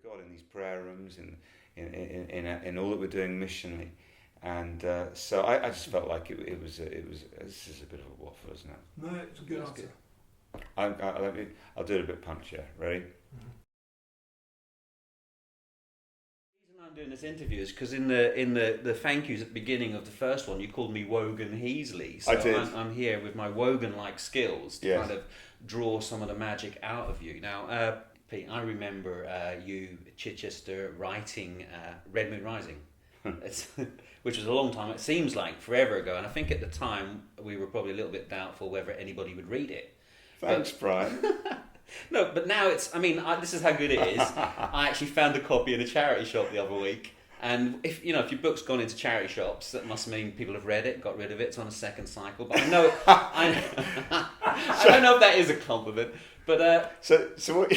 with God in these prayer rooms, in all that we're doing missionally. And so I just felt like it was this is a bit of a waffle, isn't it? No, it's a good answer. Good. I'll do it a bit punchier. Ready? Mm-hmm. The reason I'm doing this interview is because in the thank yous at the beginning of the first one, you called me Wogan Heasley. So I did. I'm here with my Wogan-like skills to kind of draw some of the magic out of you. Now, Pete, I remember you at Chichester writing Red Moon Rising. Which was a long time. It seems like forever ago, and I think at the time we were probably a little bit doubtful whether anybody would read it. Thanks, Brian. No, but now it's. I mean, this is how good it is. I actually found a copy in a charity shop the other week, and if your book's gone into charity shops, that must mean people have read it, got rid of it. It's on a second cycle. But I know, I don't know if that is a compliment. But so what?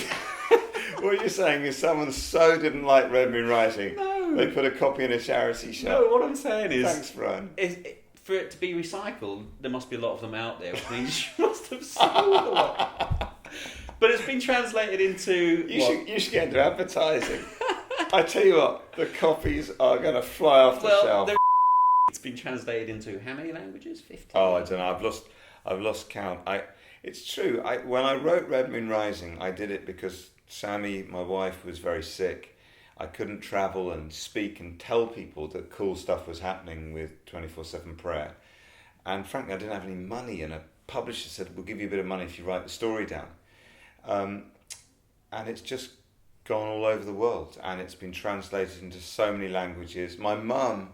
What you're saying is someone so didn't like Red Moon Rising, they put a copy in a charity shop. No, what I'm saying is, thanks, Brian. For it to be recycled, there must be a lot of them out there, which means you must have sold a lot. But it's been translated into... You should get into advertising. I tell you what, the copies are going to fly off the shelf. It's been translated into how many languages? 15? Oh, I don't know. I've lost count. It's true. When I wrote Red Moon Rising, I did it because Sammy, my wife, was very sick. I couldn't travel and speak and tell people that cool stuff was happening with 24/7 prayer. And frankly, I didn't have any money, and a publisher said, we'll give you a bit of money if you write the story down. And it's just gone all over the world, and it's been translated into so many languages. My mum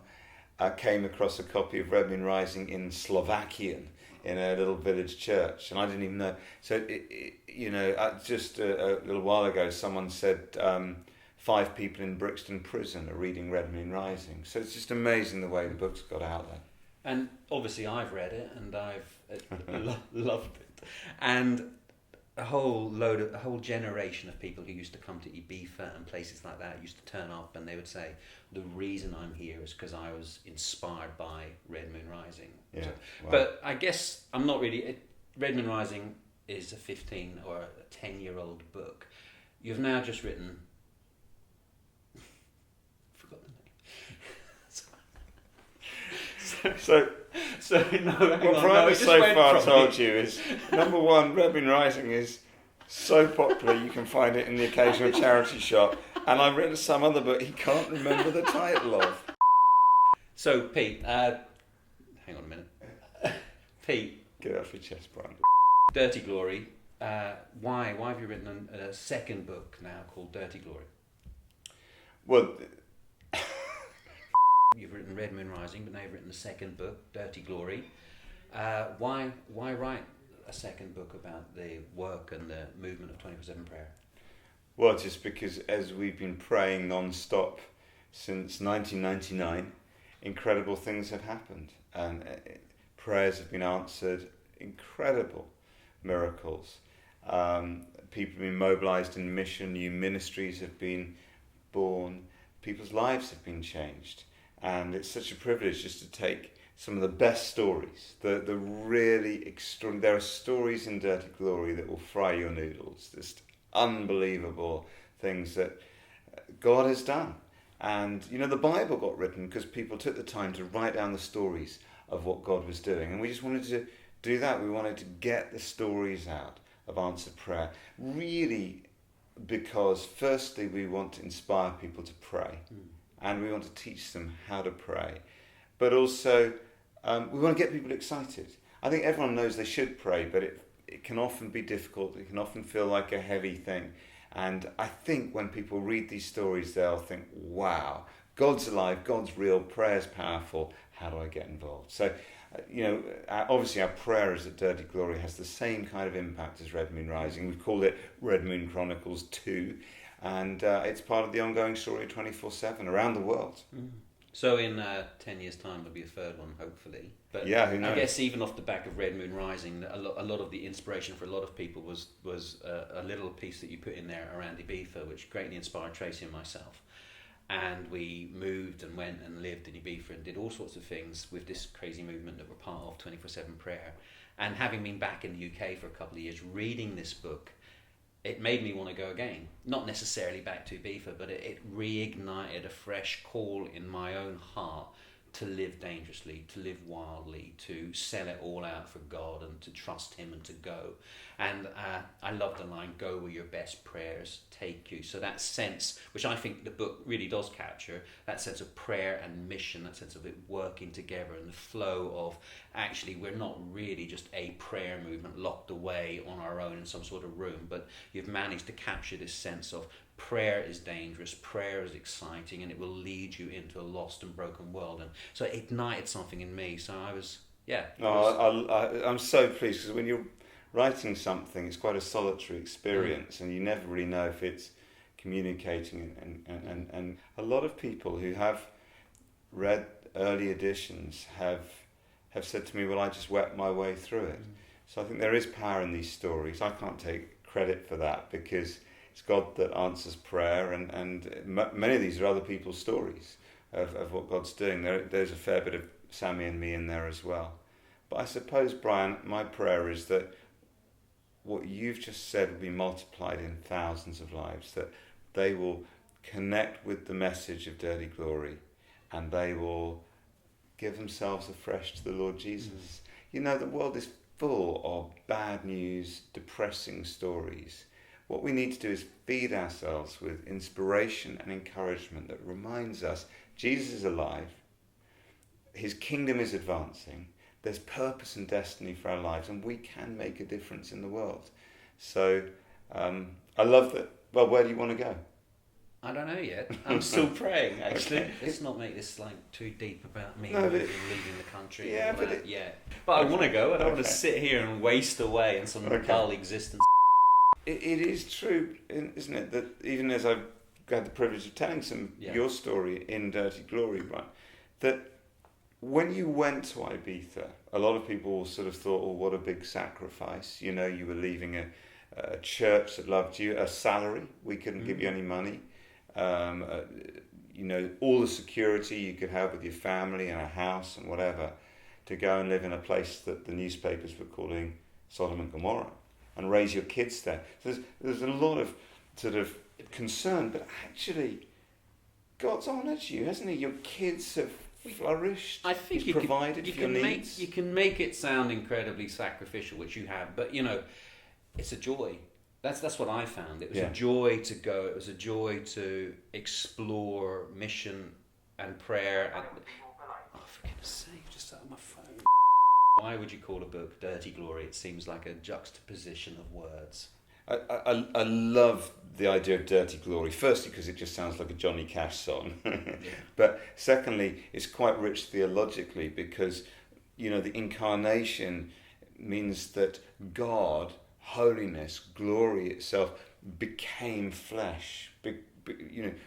came across a copy of Red Moon Rising in Slovakian in a little village church, and I didn't even know. So, just a little while ago, someone said 5 people in Brixton prison are reading Red Moon Rising. So it's just amazing the way the book's got out there. And obviously I've read it, and I've loved it. And a whole generation of people who used to come to Ibiza and places like that used to turn up, and they would say, the reason I'm here is because I was inspired by Red Moon Rising. Yeah, so, wow. But I guess I'm not really... Red Moon Rising is a 15 or a 10-year-old book. You've now just written... forgot the name. So what Brian has so far told you is, number one, Red Moon Rising is so popular you can find it in the occasional charity shop, and I've written some other book he can't remember the title of. So Pete, hang on a minute. Pete, get it off your chest, Brian. Dirty Glory. Why have you written a second book now called Dirty Glory? Well, you've written Red Moon Rising, but now you've written a second book, Dirty Glory. Why write a second book about the work and the movement of 24/7 prayer? Well, just because as we've been praying non-stop since 1999, incredible things have happened, and prayers have been answered, incredible miracles. People have been mobilised in mission, new ministries have been born, people's lives have been changed. And it's such a privilege just to take some of the best stories, the really extraordinary... There are stories in Dirty Glory that will fry your noodles, just unbelievable things that God has done. And, the Bible got written because people took the time to write down the stories of what God was doing. And we just wanted to do that. We wanted to get the stories out of answered prayer, really because, firstly, we want to inspire people to pray. And we want to teach them how to pray. But also, we want to get people excited. I think everyone knows they should pray, but it can often be difficult. It can often feel like a heavy thing. And I think when people read these stories, they'll think, wow, God's alive, God's real, prayer's powerful. How do I get involved? So, obviously our prayer as at Dirty Glory has the same kind of impact as Red Moon Rising. We've called it Red Moon Chronicles 2. And it's part of the ongoing story of 24/7 around the world. So in 10 years' time there'll be a third one, hopefully. But yeah, who knows? I guess even off the back of Red Moon Rising, a lot of the inspiration for a lot of people was a little piece that you put in there around Ibiza, which greatly inspired Tracy and myself. And we moved and went and lived in Ibiza and did all sorts of things with this crazy movement that we're part of, 24/7 prayer. And having been back in the UK for a couple of years, reading this book, it made me want to go again. Not necessarily back to Ibiza, but it reignited a fresh call in my own heart to live dangerously, to live wildly, to sell it all out for God and to trust Him and to go. And I love the line, go where your best prayers take you. So that sense, which I think the book really does capture, that sense of prayer and mission, that sense of it working together and the flow of actually we're not really just a prayer movement locked away on our own in some sort of room, but you've managed to capture this sense of prayer is dangerous, prayer is exciting, and it will lead you into a lost and broken world. And so it ignited something in me. So I was, I'm so pleased, because when you're writing something, it's quite a solitary experience, and you never really know if it's communicating. And a lot of people who have read early editions have said to me, well, I just wept my way through it. So I think there is power in these stories. I can't take credit for that, because it's God that answers prayer, and many of these are other people's stories of what God's doing. There's a fair bit of Sammy and me in there as well. But I suppose, Brian, my prayer is that what you've just said will be multiplied in thousands of lives, that they will connect with the message of Dirty Glory, and they will give themselves afresh to the Lord Jesus. You know, the world is full of bad news, depressing stories. What we need to do is feed ourselves with inspiration and encouragement that reminds us Jesus is alive, His kingdom is advancing, there's purpose and destiny for our lives, and we can make a difference in the world. So I love that. Well, where do you want to go? I don't know yet. I'm still praying, actually. Okay. Let's not make this like too deep about me leaving the country. Yeah, but I want to go. I don't want to sit here and waste away in some dull existence. It is true, isn't it, that even as I've had the privilege of telling your story in Dirty Glory, right, that when you went to Ibiza, a lot of people sort of thought, oh, what a big sacrifice. You know, you were leaving a church that loved you, a salary. We couldn't give you any money. You know, all the security you could have with your family and a house and whatever, to go and live in a place that the newspapers were calling Sodom and Gomorrah, and raise your kids there. So there's a lot of sort of concern, but actually God's honoured you, hasn't He? Your kids have flourished. I think He's provided for your needs. You can make it sound incredibly sacrificial, which you have, but you know, it's a joy. That's what I found. It was a joy to go. It was a joy to explore mission and prayer. And, oh, for goodness sake, just out of my phone. Why would you call a book Dirty Glory? It seems like a juxtaposition of words. I love the idea of Dirty Glory. Firstly, because it just sounds like a Johnny Cash song. But secondly, it's quite rich theologically, because, you know, the incarnation means that God, holiness, glory itself, became flesh,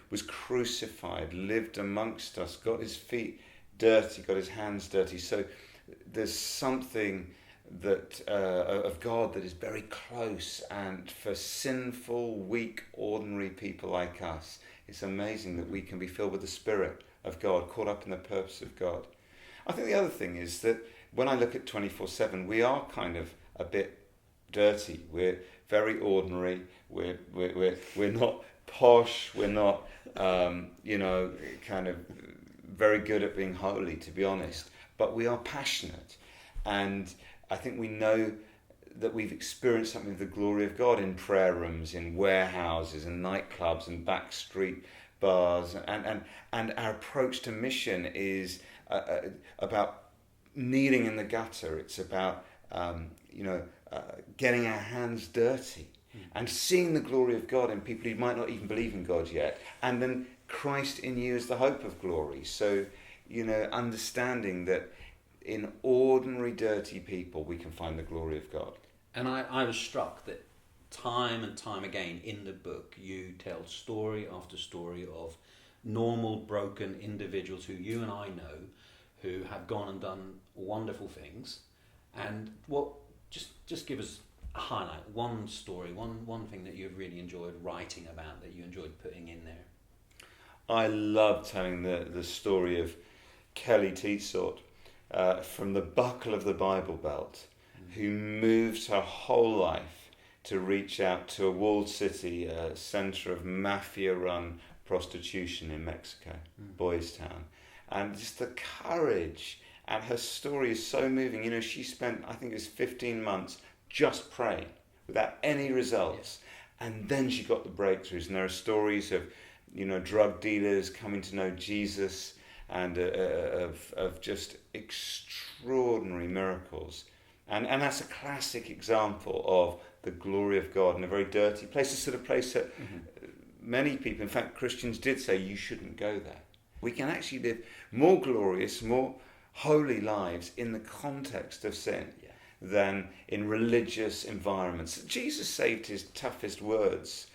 was crucified, lived amongst us, got His feet dirty, got His hands dirty. So there's something that of God that is very close, and for sinful, weak, ordinary people like us, it's amazing that we can be filled with the Spirit of God, caught up in the purpose of God. I think the other thing is that when I look at 24/7, we are kind of a bit dirty. We're very ordinary. We're not posh. We're not kind of very good at being holy, to be honest. But we are passionate, and I think we know that we've experienced something of the glory of God in prayer rooms, in warehouses, and nightclubs, and backstreet bars, and our approach to mission is about kneeling in the gutter. It's about getting our hands dirty and seeing the glory of God in people who might not even believe in God yet, and then Christ in you as the hope of glory. So, you know, understanding that in ordinary dirty people we can find the glory of God. And I was struck that time and time again in the book you tell story after story of normal broken individuals who you and I know who have gone and done wonderful things. And just give us a highlight, one story, one thing that you've really enjoyed writing about, that you enjoyed putting in there. I love telling the story of Kelly Teetsort from the buckle of the Bible Belt, who moved her whole life to reach out to a walled city, a centre of mafia-run prostitution in Mexico, Boys Town. And just the courage, and her story is so moving. You know, she spent, I think it was 15 months just praying without any results. And then she got the breakthroughs. And there are stories of, you know, drug dealers coming to know Jesus, and of just extraordinary miracles. And that's a classic example of the glory of God in a very dirty place, a sort of place that many people, in fact Christians, did say you shouldn't go there. We can actually live more glorious, more holy lives in the context of sin than in religious environments. Jesus saved his toughest words,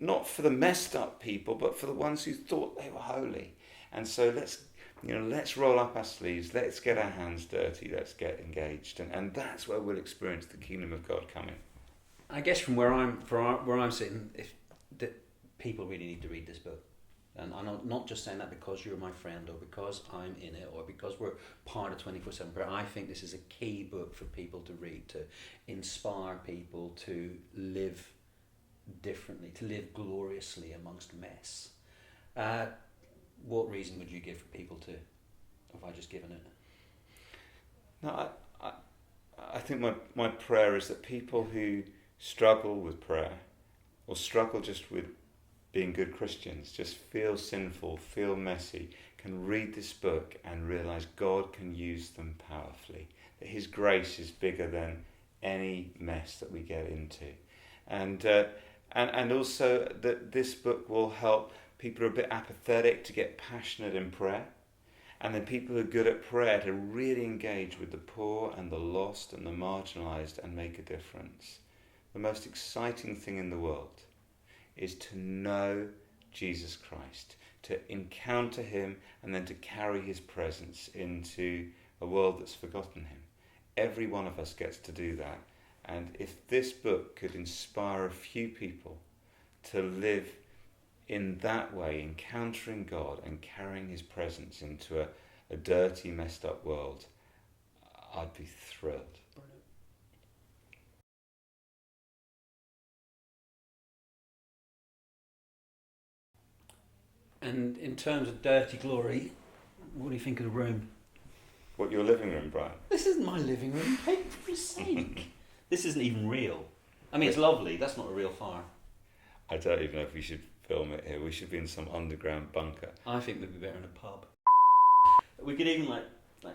not for the messed up people, but for the ones who thought they were holy. And so let's roll up our sleeves, let's get our hands dirty, let's get engaged, and that's where we'll experience the kingdom of God coming. I guess from where I'm sitting, people really need to read this book. And I'm not just saying that because you're my friend or because I'm in it or because we're part of 24/7 prayer. I think this is a key book for people to read, to inspire people to live differently, to live gloriously amongst mess. What reason would you give for people to, have I just given it? No, I think my prayer is that people who struggle with prayer or struggle just with being good Christians, just feel sinful, feel messy, can read this book and realise God can use them powerfully, that his grace is bigger than any mess that we get into. And also that this book will help people who are a bit apathetic to get passionate in prayer, and then people who are good at prayer to really engage with the poor and the lost and the marginalised and make a difference. The most exciting thing in the world is to know Jesus Christ, to encounter him, and then to carry his presence into a world that's forgotten him. Every one of us gets to do that. And if this book could inspire a few people to live in that way, encountering God and carrying his presence into a dirty, messed up world, I'd be thrilled. And in terms of dirty glory, what do you think of the room? What, your living room, Brian? This isn't my living room, for God's sake. This isn't even real. I mean, it's lovely. That's not a real fire. I don't even know if we should film it here. We should be in some underground bunker. I think we'd be better in a pub. We could even like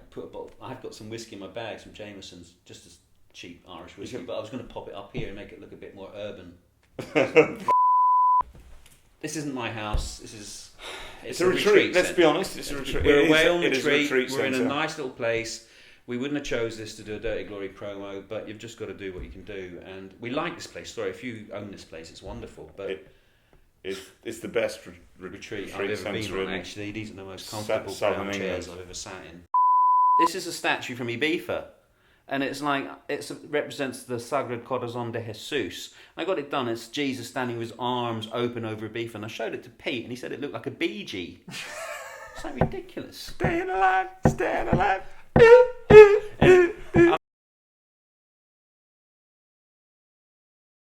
put a bottle. I've got some whiskey in my bag, some Jameson's, just as cheap Irish whiskey. But I was going to pop it up here and make it look a bit more urban. This isn't my house. It's a retreat. Let's be honest. It's a retreat. We're away on retreat. We're in a nice little place. We wouldn't have chose this to do a Dirty Glory promo, but you've just got to do what you can do. And we like this place. Sorry, if you own this place, it's wonderful. But it's the best retreat I've ever been on. Actually, these are the most comfortable brown chairs I've ever sat in. This is a statue from Ibiza. And it represents the Sagrado Corazón de Jesus. I got it done. It's Jesus standing with his arms open over Ibiza. And I showed it to Pete, and he said it looked like a Bee Gee. It's like ridiculous. Staying alive, staying alive.